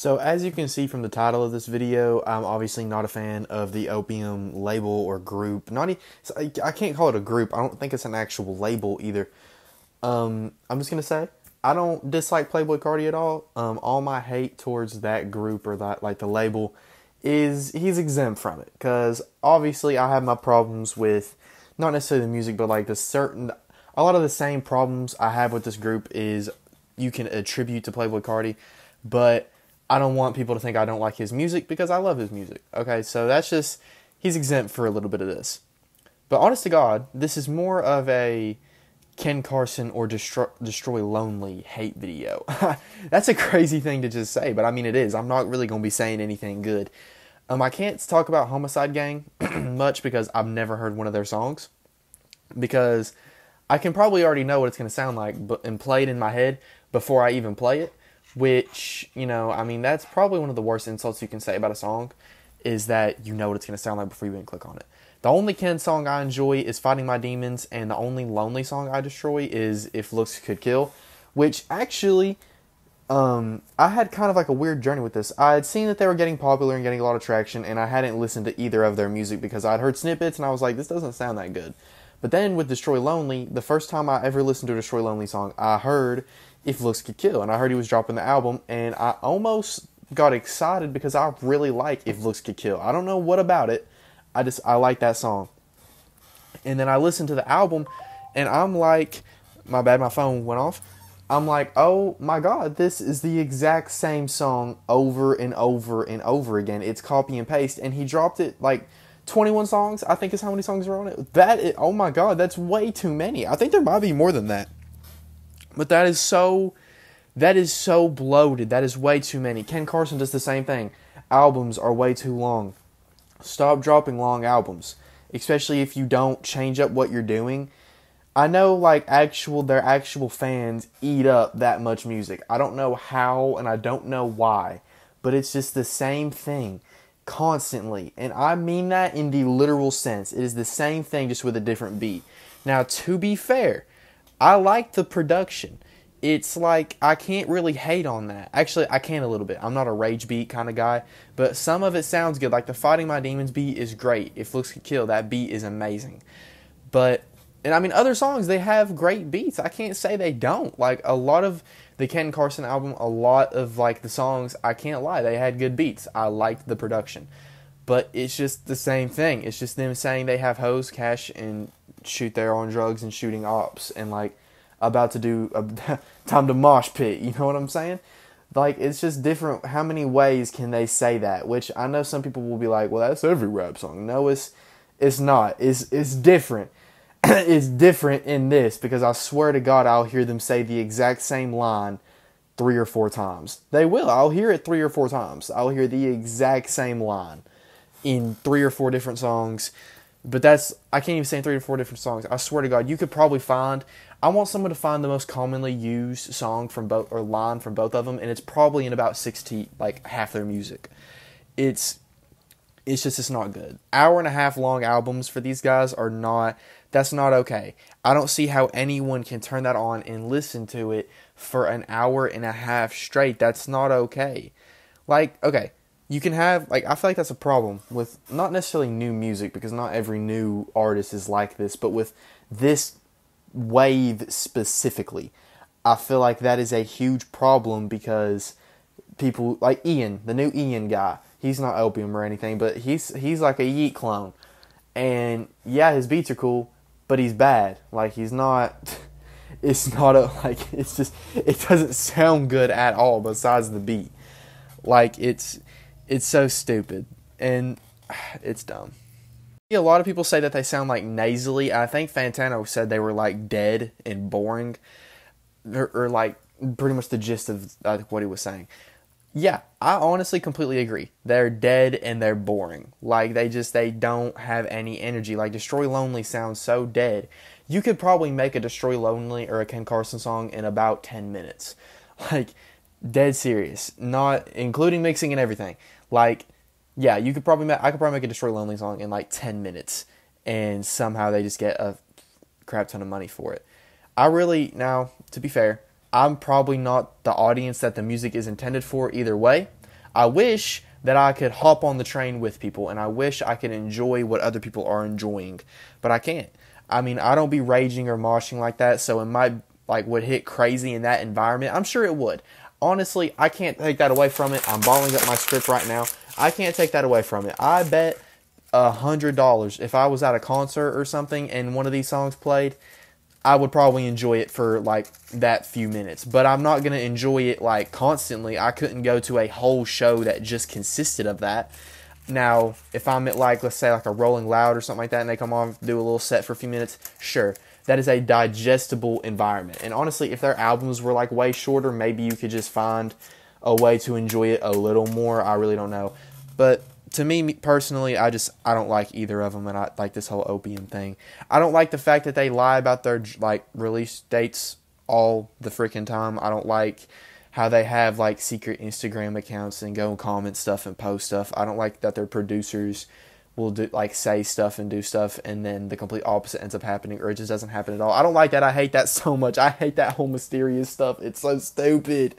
So as you can see from the title of this video, I'm obviously not a fan of the Opium label or group. I can't call it a group. I don't think it's an actual label either. I'm just gonna say I don't dislike Playboi Carti at all. All my hate towards that group or that the label is he's exempt from it, because obviously I have my problems with not necessarily the music, but a lot of the same problems I have with this group is you can attribute to Playboi Carti, but I don't want people to think I don't like his music because I love his music. Okay, so he's exempt for a little bit of this. But honest to God, this is more of a Ken Carson or Destroy Lonely hate video. That's a crazy thing to just say, but I mean it is. I'm not really going to be saying anything good. I can't talk about Homicide Gang much because I've never heard one of their songs. Because I can probably already know what it's going to sound like and play it in my head before I even play it. Which, that's probably one of the worst insults you can say about a song, is that you know what it's going to sound like before you even click on it. The only Ken song I enjoy is Fighting My Demons, and the only Lonely song I destroy is If Looks Could Kill, which actually, I had kind of like a weird journey with this. I had seen that they were getting popular and getting a lot of traction, and I hadn't listened to either of their music because I'd heard snippets, and I was like, this doesn't sound that good. But then with Destroy Lonely, the first time I ever listened to a Destroy Lonely song, I heard If Looks Could Kill, and I heard he was dropping the album, and I almost got excited because I really like If Looks Could Kill. I don't know what about it, I like that song. And then I listened to the album, and I'm like, my bad, my phone went off. I'm like, oh my God, this is the exact same song over and over and over again. It's copy and paste, and he dropped it 21 songs, I think is how many songs are on it. Oh my God, that's way too many. I think there might be more than that. But that is so bloated. That is way too many. Ken Carson does the same thing. Albums are way too long. Stop dropping long albums, especially if you don't change up what you're doing. I know their actual fans eat up that much music. I don't know how and I don't know why, but it's just the same thing constantly. And I mean that in the literal sense. It is the same thing, just with a different beat. Now, to be fair, I like the production. It's I can't really hate on that. Actually, I can a little bit. I'm not a rage beat kind of guy, but some of it sounds good. Like the Fighting My Demons beat is great. If Looks Could Kill, that beat is amazing. Other songs, they have great beats. I can't say they don't. A lot of the Ken Carson album, a lot of the songs, I can't lie, they had good beats. I liked the production. But it's just the same thing. It's just them saying they have hoes, cash, and shoot there on drugs and shooting ops and about to do time to mosh pit. You know what I'm saying? It's just different. How many ways can they say that? Which I know some people will be like, well, that's every rap song. No, it's not. It's different. It's different in this, because I swear to God, I'll hear them say the exact same line 3 or 4 times. They will. I'll hear it 3 or 4 times. I'll hear the exact same line in 3 or 4 different songs. But I can't even say 3 or 4 different songs. I swear to God, you could probably I want someone to find the most commonly used song from both, or line from both of them, and it's probably in about 60, half their music. It's not good. Hour and a half long albums for these guys that's not okay. I don't see how anyone can turn that on and listen to it for an hour and a half straight. That's not okay. Okay, you can have, I feel like that's a problem with not necessarily new music, because not every new artist is like this, but with this wave specifically, I feel like that is a huge problem, because people like Ian, the new Ian guy, he's not Opium or anything, but he's like a Yeet clone. And yeah, his beats are cool, but he's bad. He's not, it's just, it doesn't sound good at all besides the beat. It's so stupid, and it's dumb. A lot of people say that they sound nasally. I think Fantano said they were dead and boring, or pretty much the gist of what he was saying. Yeah, I honestly completely agree. They're dead and they're boring. They don't have any energy. Destroy Lonely sounds so dead. You could probably make a Destroy Lonely or a Ken Carson song in about 10 minutes. Dead serious. Not including mixing and everything. Yeah, I could probably make a Destroy Lonely song in 10 minutes, and somehow they just get a crap ton of money for it. Now, to be fair, I'm probably not the audience that the music is intended for either way. I wish that I could hop on the train with people, and I wish I could enjoy what other people are enjoying, but I can't. I mean, I don't be raging or moshing like that, so it might like would hit crazy in that environment. I'm sure it would. Honestly, I can't take that away from it. I'm balling up my script right now. I can't take that away from it. I bet $100 if I was at a concert or something and one of these songs played, I would probably enjoy it for like that few minutes. But I'm not gonna enjoy it like constantly. I couldn't go to a whole show that just consisted of that. Now, if I'm at like, let's say like a Rolling Loud or something like that, and they come on, do a little set for a few minutes, sure. That is a digestible environment. And honestly, if their albums were like way shorter, maybe you could just find a way to enjoy it a little more. I really don't know. But to me personally, I don't like either of them, and I like this whole Opium thing. I don't like the fact that they lie about their like release dates all the freaking time. I don't like how they have like secret Instagram accounts and go and comment stuff and post stuff. I don't like that their producers will do like say stuff and do stuff, and then the complete opposite ends up happening, or it just doesn't happen at all. I don't like that. I hate that so much. I hate that whole mysterious stuff. It's so stupid.